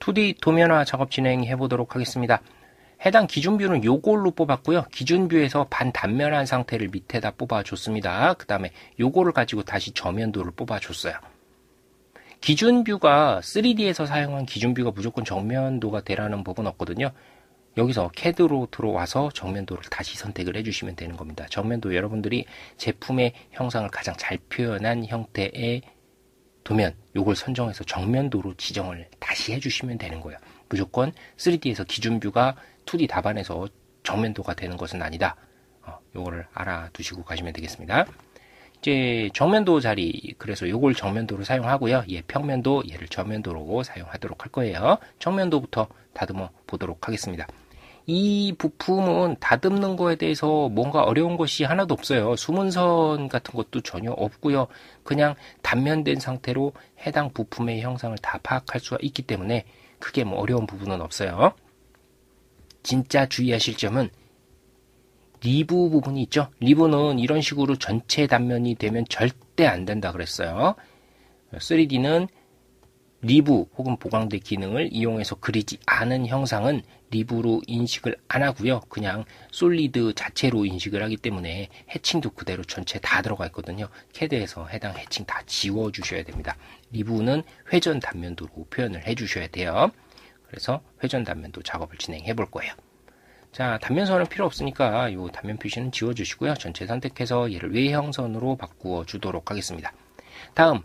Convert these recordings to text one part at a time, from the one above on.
2D 도면화 작업 진행해 보도록 하겠습니다. 해당 기준뷰는 요걸로 뽑았고요. 기준뷰에서 반단면한 상태를 밑에다 뽑아줬습니다. 그 다음에 요거를 가지고 다시 저면도를 뽑아줬어요. 기준뷰가 3D에서 사용한 기준뷰가 무조건 정면도가 되라는 법은 없거든요. 여기서 CAD로 들어와서 정면도를 다시 선택을 해주시면 되는 겁니다. 정면도 여러분들이 제품의 형상을 가장 잘 표현한 형태의 도면, 요걸 선정해서 정면도로 지정을 다시 해주시면 되는 거예요. 무조건 3D에서 기준뷰가 2D 답안에서 정면도가 되는 것은 아니다. 요거를 알아두시고 가시면 되겠습니다. 이제 정면도 자리, 그래서 요걸 정면도로 사용하고요. 얘 평면도, 얘를 저면도로 사용하도록 할 거예요. 정면도부터 다듬어 보도록 하겠습니다. 이 부품은 다듬는 거에 대해서 뭔가 어려운 것이 하나도 없어요. 수문선 같은 것도 전혀 없고요. 그냥 단면된 상태로 해당 부품의 형상을 다 파악할 수가 있기 때문에 크게 뭐 어려운 부분은 없어요. 진짜 주의하실 점은 리브 부분이 있죠. 리브는 이런 식으로 전체 단면이 되면 절대 안 된다 그랬어요. 3D는 리브 혹은 보강대 기능을 이용해서 그리지 않은 형상은 리브로 인식을 안 하고요. 그냥 솔리드 자체로 인식을 하기 때문에 해칭도 그대로 전체 다 들어가 있거든요. CAD에서 해당 해칭 다 지워 주셔야 됩니다. 리브는 회전 단면도로 표현을 해 주셔야 돼요. 그래서 회전 단면도 작업을 진행해 볼 거예요. 자, 단면선은 필요 없으니까 이 단면 표시는 지워 주시고요. 전체 선택해서 얘를 외형선으로 바꾸어 주도록 하겠습니다. 다음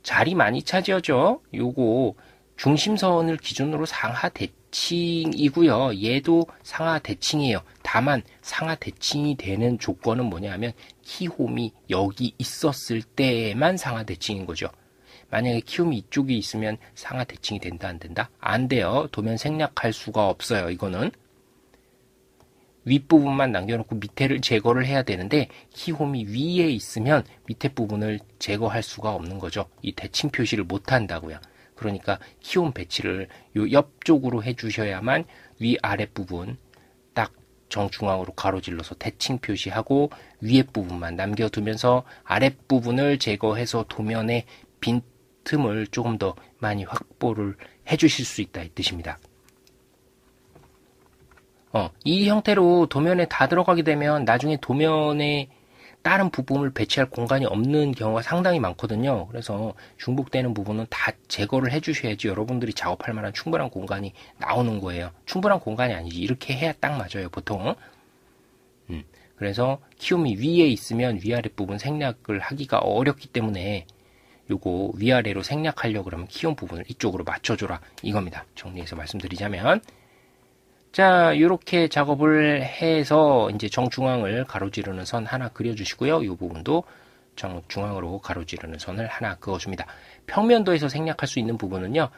자리 많이 차지하죠. 요거 중심선을 기준으로 상하 대칭이고요. 얘도 상하 대칭이에요. 다만 상하 대칭이 되는 조건은 뭐냐면 키홈이 여기 있었을 때만 상하 대칭인 거죠. 만약에 키홈이 이쪽에 있으면 상하 대칭이 된다 안 된다? 안 돼요. 도면 생략할 수가 없어요. 이거는 윗부분만 남겨놓고 밑에를 제거를 해야 되는데 키홈이 위에 있으면 밑에 부분을 제거할 수가 없는 거죠. 이 대칭 표시를 못 한다고요. 그러니까 키홈 배치를 요 옆쪽으로 해주셔야만 위아랫 부분 딱 정중앙으로 가로질러서 대칭 표시하고 위에 부분만 남겨두면서 아랫 부분을 제거해서 도면의 빈 틈을 조금 더 많이 확보를 해주실 수 있다 이 뜻입니다. 이 형태로 도면에 다 들어가게 되면 나중에 도면에 다른 부품을 배치할 공간이 없는 경우가 상당히 많거든요. 그래서 중복되는 부분은 다 제거를 해주셔야지 여러분들이 작업할 만한 충분한 공간이 나오는 거예요. 충분한 공간이 아니지. 이렇게 해야 딱 맞아요, 보통. 그래서 키움이 위에 있으면 위아래 부분 생략을 하기가 어렵기 때문에 요거 위아래로 생략하려고 그러면 키움 부분을 이쪽으로 맞춰줘라. 이겁니다. 정리해서 말씀드리자면. 자, 요렇게 작업을 해서 이제 정중앙을 가로지르는 선 하나 그려주시고요. 이 부분도 정중앙으로 가로지르는 선을 하나 그어줍니다. 평면도에서 생략할 수 있는 부분은요.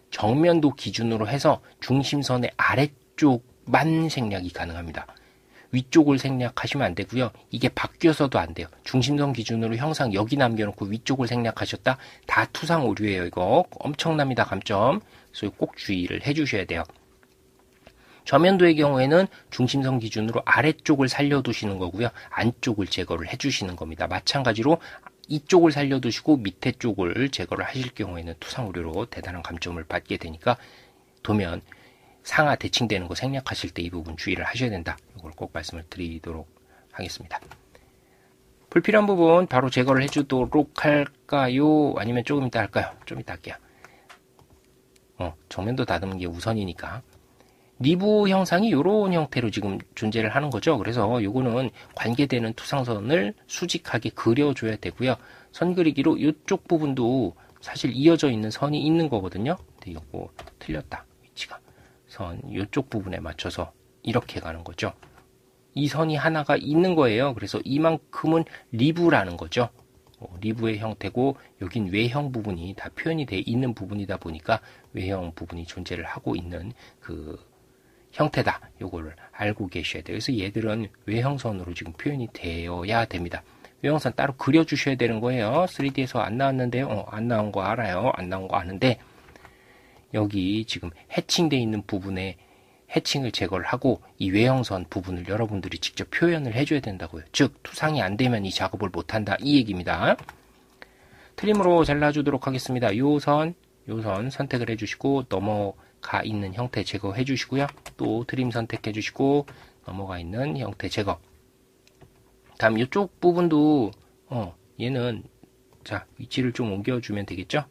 정면도 기준으로 해서 중심선의 아래쪽만 생략이 가능합니다. 위쪽을 생략하시면 안 되고요. 이게 바뀌어서도 안 돼요. 중심선 기준으로 형상 여기 남겨놓고 위쪽을 생략하셨다? 다 투상 오류예요. 이거 엄청납니다. 감점. 그래서 꼭 주의를 해주셔야 돼요. 저면도의 경우에는 중심선 기준으로 아래쪽을 살려두시는 거고요. 안쪽을 제거를 해주시는 겁니다. 마찬가지로 이쪽을 살려두시고 밑에 쪽을 제거를 하실 경우에는 투상오류로 대단한 감점을 받게 되니까 도면 상하 대칭되는 거 생략하실 때 이 부분 주의를 하셔야 된다. 이걸 꼭 말씀을 드리도록 하겠습니다. 불필요한 부분 바로 제거를 해주도록 할까요? 아니면 조금 이따 할까요? 좀 이따 할게요. 정면도 다듬는 게 우선이니까. 리브 형상이 이런 형태로 지금 존재를 하는 거죠. 그래서 요거는 관계되는 투상선을 수직하게 그려줘야 되고요. 선 그리기로 이쪽 부분도 사실 이어져 있는 선이 있는 거거든요. 근데 요거 틀렸다. 위치가. 선 이쪽 부분에 맞춰서 이렇게 가는 거죠. 이 선이 하나가 있는 거예요. 그래서 이만큼은 리브라는 거죠. 리브의 형태고 여긴 외형 부분이 다 표현이 돼 있는 부분이다 보니까 외형 부분이 존재를 하고 있는 그 형태다. 요거를 알고 계셔야 돼요. 그래서 얘들은 외형선으로 지금 표현이 되어야 됩니다. 외형선 따로 그려주셔야 되는 거예요. 3D에서 안 나왔는데요. 안 나온 거 알아요. 안 나온 거 아는데 여기 지금 해칭되어 있는 부분에 해칭을 제거를 하고 이 외형선 부분을 여러분들이 직접 표현을 해줘야 된다고요. 즉 투상이 안 되면 이 작업을 못한다. 이 얘기입니다. 트림으로 잘라주도록 하겠습니다. 요선 선택을 해주시고 넘어가 있는 형태 제거해 주시고요. 또 트림 선택해 주시고 넘어가 있는 형태 제거. 다음 이쪽 부분도 얘는 자 위치를 좀 옮겨주면 되겠죠?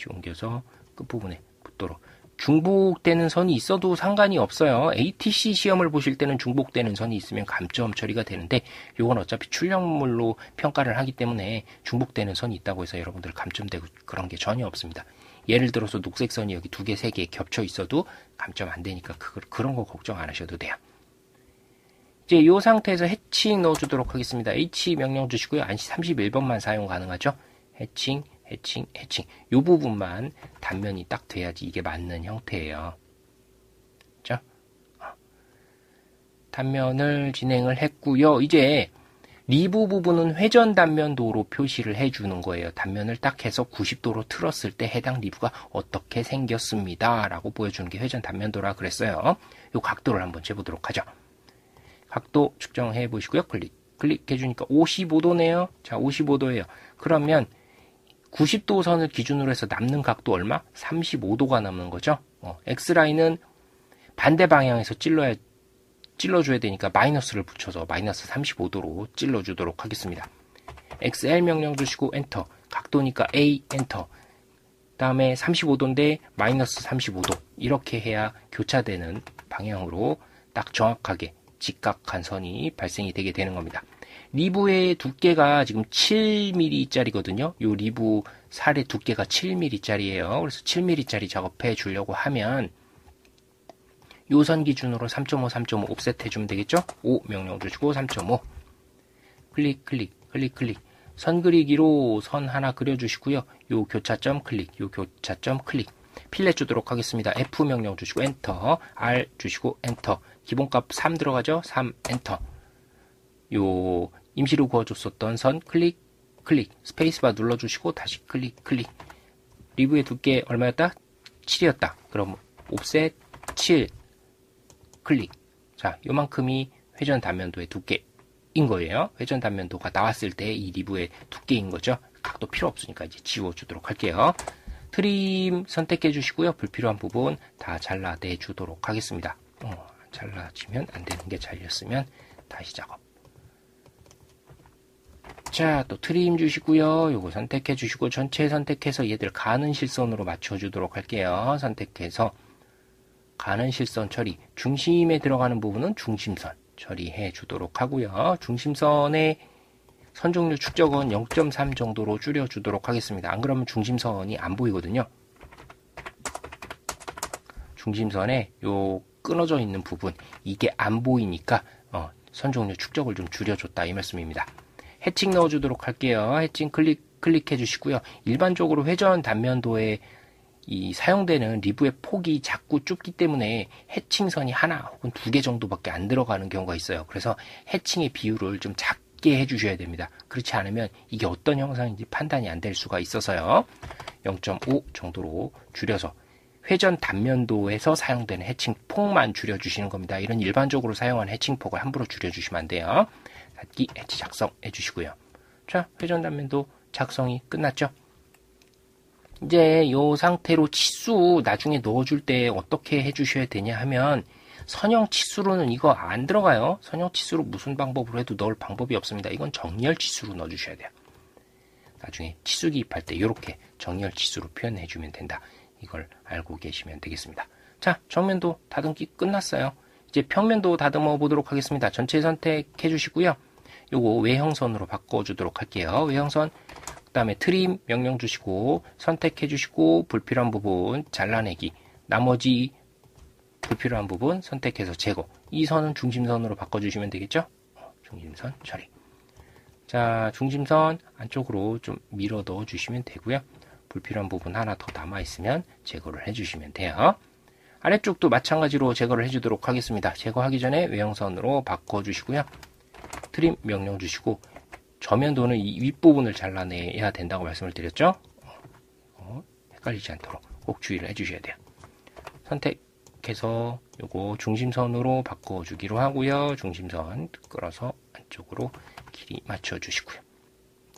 옮겨서 끝부분에 붙도록. 중복되는 선이 있어도 상관이 없어요. ATC 시험을 보실 때는 중복되는 선이 있으면 감점 처리가 되는데 이건 어차피 출력물로 평가를 하기 때문에 중복되는 선이 있다고 해서 여러분들 감점되고 그런 게 전혀 없습니다. 예를 들어서 녹색 선이 여기 2개, 3개 겹쳐 있어도 감점 안 되니까 그런 거 걱정 안 하셔도 돼요. 이제 이 상태에서 해칭 넣어주도록 하겠습니다. H 명령 주시고요. ANSI 31번만 사용 가능하죠. 해칭. 이 부분만 단면이 딱 돼야지 이게 맞는 형태예요. 그렇죠? 단면을 진행을 했고요. 이제 리브 부분은 회전 단면도로 표시를 해주는 거예요. 단면을 딱 해서 90도로 틀었을 때 해당 리브가 어떻게 생겼습니다. 라고 보여주는 게 회전 단면도라 그랬어요. 이 각도를 한번 재보도록 하죠. 각도 측정해 보시고요. 클릭해 주니까 55도네요. 자, 55도예요. 그러면 90도 선을 기준으로 해서 남는 각도 얼마? 35도가 남는 거죠. X라인은 반대 방향에서 찔러줘야 되니까 마이너스를 붙여서 마이너스 35도로 찔러주도록 하겠습니다. XL 명령 주시고 엔터. 각도니까 A 엔터. 다음에 35도인데 마이너스 35도. 이렇게 해야 교차되는 방향으로 딱 정확하게 직각한 선이 발생이 되게 되는 겁니다. 리브의 두께가 지금 7mm짜리거든요. 요 리브 살의 두께가 7mm짜리예요. 그래서 7mm짜리 작업해 주려고 하면 요 선 기준으로 3.5, 3.5 옵셋 해주면 되겠죠? 5 명령 주시고 3.5 클릭. 선 그리기로 선 하나 그려주시고요. 요 교차점 클릭, 필렛 주도록 하겠습니다. F 명령 주시고 엔터, R 주시고 엔터. 기본값 3 들어가죠? 3 엔터. 요 임시로 그어줬었던 선 클릭, 스페이스바 눌러주시고 다시 클릭. 리브의 두께 얼마였다? 7이었다. 그럼 옵셋 7 클릭. 자, 요만큼이 회전 단면도의 두께인 거예요. 회전 단면도가 나왔을 때 이 리브의 두께인 거죠. 각도 필요 없으니까 이제 지워주도록 할게요. 트림 선택해 주시고요. 불필요한 부분 다 잘라내 주도록 하겠습니다. 잘라지면 안 되는 게 잘렸으면 다시 작업. 자, 또 트림 주시고요. 요거 선택해 주시고 전체 선택해서 얘들 가는 실선으로 맞춰 주도록 할게요. 선택해서 가는 실선 처리. 중심에 들어가는 부분은 중심선 처리해 주도록 하고요. 중심선의 선 종류 축적은 0.3 정도로 줄여 주도록 하겠습니다. 안 그러면 중심선이 안 보이거든요. 중심선에 요 끊어져 있는 부분 이게 안 보이니까 선 종류 축적을 좀 줄여줬다 이 말씀입니다. 해칭 넣어주도록 할게요. 해칭 클릭해 주시고요. 일반적으로 회전 단면도에 이 사용되는 리브의 폭이 작고 좁기 때문에 해칭선이 하나 혹은 2개 정도밖에 안 들어가는 경우가 있어요. 그래서 해칭의 비율을 좀 작게 해주셔야 됩니다. 그렇지 않으면 이게 어떤 형상인지 판단이 안 될 수가 있어서요. 0.5 정도로 줄여서 회전 단면도에서 사용되는 해칭 폭만 줄여주시는 겁니다. 이런 일반적으로 사용하는 해칭 폭을 함부로 줄여주시면 안 돼요. 닫기, 해치 작성해 주시고요. 자, 회전 단면도 작성이 끝났죠? 이제 이 상태로 치수 나중에 넣어줄 때 어떻게 해주셔야 되냐 하면 선형 치수로는 이거 안 들어가요. 선형 치수로 무슨 방법으로 해도 넣을 방법이 없습니다. 이건 정렬 치수로 넣어주셔야 돼요. 나중에 치수 기입할 때 이렇게 정렬 치수로 표현해 주면 된다. 이걸 알고 계시면 되겠습니다. 자, 정면도 다듬기 끝났어요. 이제 평면도 다듬어 보도록 하겠습니다. 전체 선택해 주시고요. 요거 외형선으로 바꿔주도록 할게요. 외형선, 그 다음에 트림 명령 주시고 선택해 주시고 불필요한 부분 잘라내기, 나머지 불필요한 부분 선택해서 제거. 이 선은 중심선으로 바꿔주시면 되겠죠? 중심선 처리. 자, 중심선 안쪽으로 좀 밀어 넣어 주시면 되고요. 불필요한 부분 하나 더 남아있으면 제거를 해주시면 돼요. 아래쪽도 마찬가지로 제거를 해주도록 하겠습니다. 제거하기 전에 외형선으로 바꿔주시고요. 트림 명령 주시고 저면도는 이 윗부분을 잘라내야 된다고 말씀을 드렸죠. 헷갈리지 않도록 꼭 주의를 해주셔야 돼요. 선택해서 요거 중심선으로 바꿔주기로 하고요. 중심선 끌어서 안쪽으로 길이 맞춰주시고요.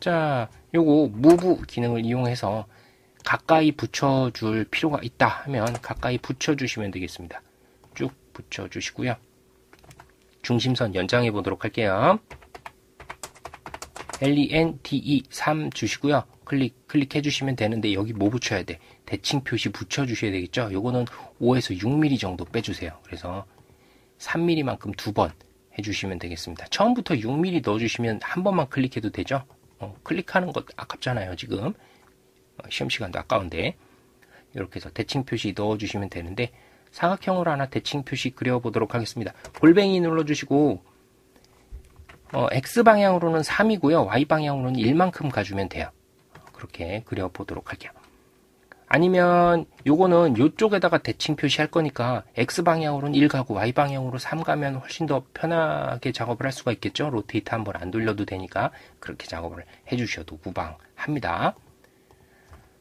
자, 요거 무브 기능을 이용해서 가까이 붙여줄 필요가 있다 하면 가까이 붙여주시면 되겠습니다. 쭉 붙여주시고요. 중심선 연장해 보도록 할게요. LENTE 3 주시고요. 클릭해 주시면 되는데 여기 뭐 붙여야 돼? 대칭 표시 붙여주셔야 되겠죠? 요거는 5에서 6mm 정도 빼주세요. 그래서 3mm만큼 2번 해주시면 되겠습니다. 처음부터 6mm 넣어주시면 한 번만 클릭해도 되죠? 클릭하는 것 아깝잖아요, 지금. 시험 시간도 아까운데. 이렇게 해서 대칭 표시 넣어주시면 되는데, 사각형으로 하나 대칭 표시 그려보도록 하겠습니다. 골뱅이 눌러주시고, X방향으로는 3이고요. Y방향으로는 1만큼 가주면 돼요. 그렇게 그려보도록 할게요. 아니면 요거는 요쪽에다가 대칭 표시할 거니까 X방향으로는 1 가고 Y방향으로 3 가면 훨씬 더 편하게 작업을 할 수가 있겠죠. 로테이트 한번 안 돌려도 되니까 그렇게 작업을 해주셔도 무방합니다.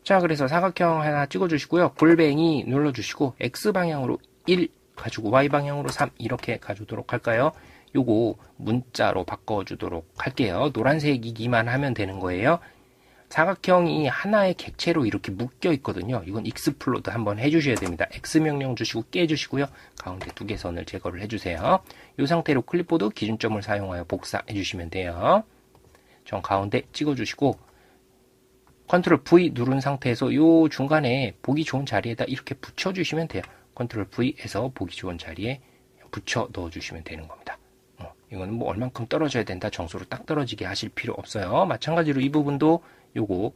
자, 그래서 사각형 하나 찍어주시고요. 골뱅이 눌러주시고 X방향으로 1 가지고 Y방향으로 3 이렇게 가주도록 할까요? 요거 문자로 바꿔주도록 할게요. 노란색이기만 하면 되는 거예요. 사각형이 하나의 객체로 이렇게 묶여 있거든요. 이건 익스플로드 한번 해주셔야 됩니다. X명령 주시고 깨주시고요. 가운데 2개 선을 제거를 해주세요. 이 상태로 클립보드 기준점을 사용하여 복사해 주시면 돼요. 전 가운데 찍어주시고 컨트롤 V 누른 상태에서 요 중간에 보기 좋은 자리에다 이렇게 붙여주시면 돼요. 컨트롤 V에서 보기 좋은 자리에 붙여 넣어주시면 되는 겁니다. 이거는 뭐 얼만큼 떨어져야 된다 정수로 딱 떨어지게 하실 필요 없어요. 마찬가지로 이 부분도 요거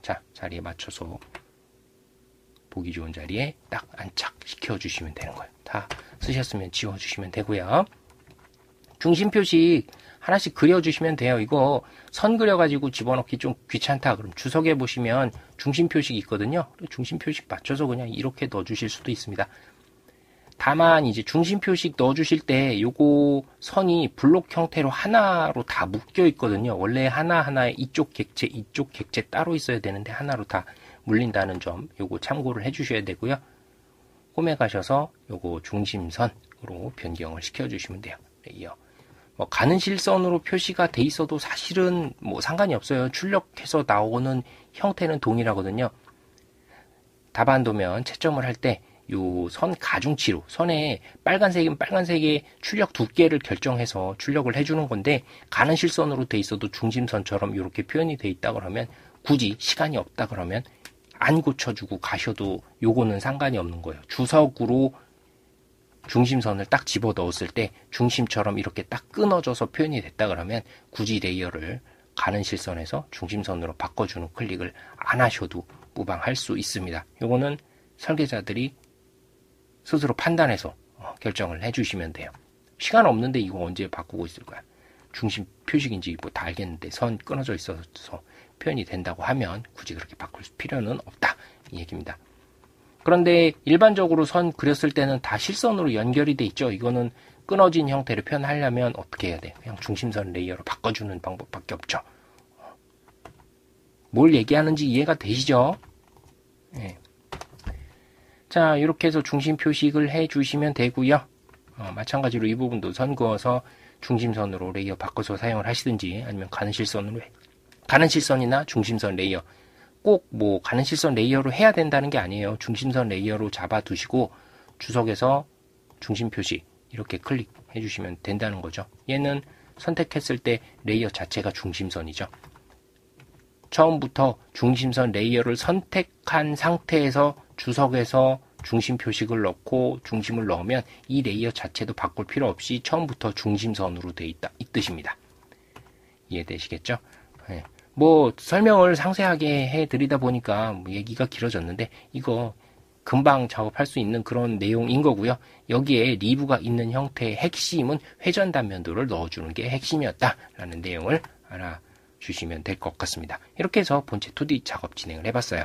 자 자리에 맞춰서 보기 좋은 자리에 딱 안착시켜 주시면 되는 거예요. 다 쓰셨으면 지워 주시면 되고요. 중심 표시 하나씩 그려 주시면 돼요. 이거 선 그려 가지고 집어넣기 좀 귀찮다 그럼 주석에 보시면 중심 표식이 있거든요. 중심 표식 맞춰서 그냥 이렇게 넣어 주실 수도 있습니다. 다만 이제 중심 표식 넣어 주실 때 요거 선이 블록 형태로 하나로 다 묶여 있거든요. 원래 하나하나에 이쪽 객체 따로 있어야 되는데 하나로 다 물린다는 점 요거 참고를 해 주셔야 되고요. 홈에 가셔서 요거 중심선으로 변경을 시켜 주시면 돼요. 레이어. 뭐 가는 실선으로 표시가 돼 있어도 사실은 뭐 상관이 없어요. 출력해서 나오는 형태는 동일하거든요. 다반도면 채점을 할 때 요 선 가중치로 선에 빨간색이면 빨간색의 출력 두께를 결정해서 출력을 해주는 건데 가는 실선으로 돼 있어도 중심선처럼 이렇게 표현이 돼 있다 그러면 굳이 시간이 없다 그러면 안 고쳐주고 가셔도 요거는 상관이 없는 거예요. 주석으로 중심선을 딱 집어 넣었을 때 중심처럼 이렇게 딱 끊어져서 표현이 됐다 그러면 굳이 레이어를 가는 실선에서 중심선으로 바꿔주는 클릭을 안 하셔도 무방할 수 있습니다. 요거는 설계자들이 스스로 판단해서 결정을 해주시면 돼요. 시간 없는데 이거 언제 바꾸고 있을 거야. 중심 표식인지 뭐 다 알겠는데 선 끊어져 있어서 표현이 된다고 하면 굳이 그렇게 바꿀 필요는 없다. 이 얘기입니다. 그런데 일반적으로 선 그렸을 때는 다 실선으로 연결이 돼 있죠. 이거는 끊어진 형태를 표현하려면 어떻게 해야 돼? 그냥 중심선 레이어로 바꿔주는 방법밖에 없죠. 뭘 얘기하는지 이해가 되시죠? 네. 자, 이렇게 해서 중심 표식을 해주시면 되고요. 마찬가지로 이 부분도 선 그어서 중심선으로 레이어 바꿔서 사용을 하시든지 아니면 가는 실선이나 중심선 레이어 꼭 뭐 가는 실선 레이어로 해야 된다는 게 아니에요. 중심선 레이어로 잡아두시고 주석에서 중심 표시 이렇게 클릭해 주시면 된다는 거죠. 얘는 선택했을 때 레이어 자체가 중심선이죠. 처음부터 중심선 레이어를 선택한 상태에서 주석에서 중심 표식을 넣고 중심을 넣으면 이 레이어 자체도 바꿀 필요 없이 처음부터 중심선으로 되어 있다 이 뜻입니다. 이해되시겠죠? 네. 뭐 설명을 상세하게 해드리다 보니까 뭐 얘기가 길어졌는데 이거 금방 작업할 수 있는 그런 내용인 거고요. 여기에 리브가 있는 형태의 핵심은 회전 단면도를 넣어주는 게 핵심이었다라는 내용을 알아주시면 될 것 같습니다. 이렇게 해서 본체 2D 작업 진행을 해봤어요.